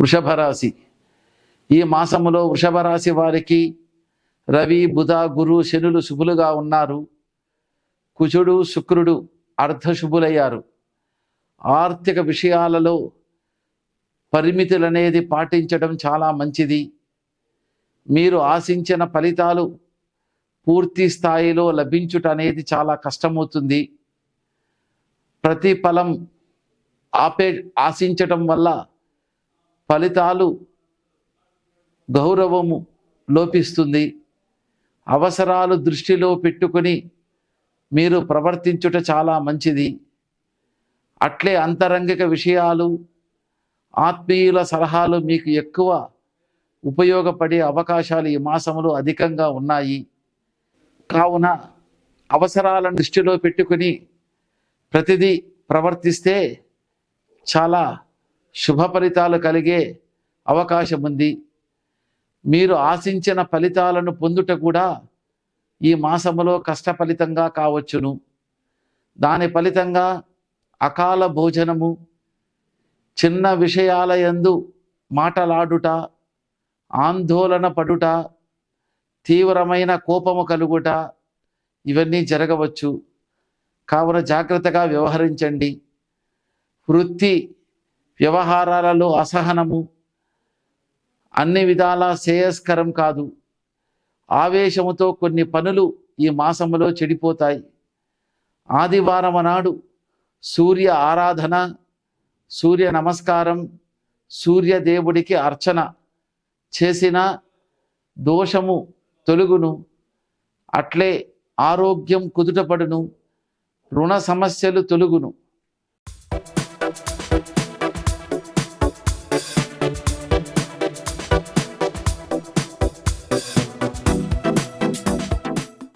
వృషభ రాశి. ఈ మాసములో వృషభ రాశి వారికి రవి, బుధ, గురు, శనులు శుభులుగా ఉన్నారు. కుజుడు, శుక్రుడు అర్ధశుభులయ్యారు. ఆర్థిక విషయాలలో పరిమితులు అనేది పాటించడం చాలా మంచిది. మీరు ఆశించిన ఫలితాలు పూర్తి స్థాయిలో లభించుట అనేది చాలా కష్టమవుతుంది. ప్రతిఫలం ఆశించటం వల్ల ఫలితాలు గౌరవము లోపిస్తుంది. అవసరాలు దృష్టిలో పెట్టుకొని మీరు ప్రవర్తించుట చాలా మంచిది. అట్లే అంతరంగిక విషయాలు, ఆత్మీయుల సలహాలు మీకు ఎక్కువ ఉపయోగపడే అవకాశాలు ఈ మాసంలో అధికంగా ఉన్నాయి. కావున అవసరాలను దృష్టిలో పెట్టుకుని ప్రతిదీ ప్రవర్తిస్తే చాలా శుభ ఫలితాలు కలిగే అవకాశం ఉంది. మీరు ఆశించిన ఫలితాలను పొందుట కూడా ఈ మాసములో కష్టఫలితంగా కావచ్చును. దాని ఫలితంగా అకాల భోజనము, చిన్న విషయాల యందు మాటలాడుట, ఆందోళన పడుట, తీవ్రమైన కోపము కలుగుట ఇవన్నీ జరగవచ్చు. కావున జాగ్రత్తగా వ్యవహరించండి. వృత్తి వ్యవహారాలలో అసహనము అన్ని విధాలా శ్రేయస్కరం కాదు. ఆవేశముతో కొన్ని పనులు ఈ మాసములో చెడిపోతాయి. ఆదివారం నాడు సూర్య ఆరాధన, సూర్య నమస్కారం, సూర్యదేవుడికి అర్చన చేసిన దోషము తొలుగును. అట్లే ఆరోగ్యం కుదుటపడును, రుణ సమస్యలు తొలుగును.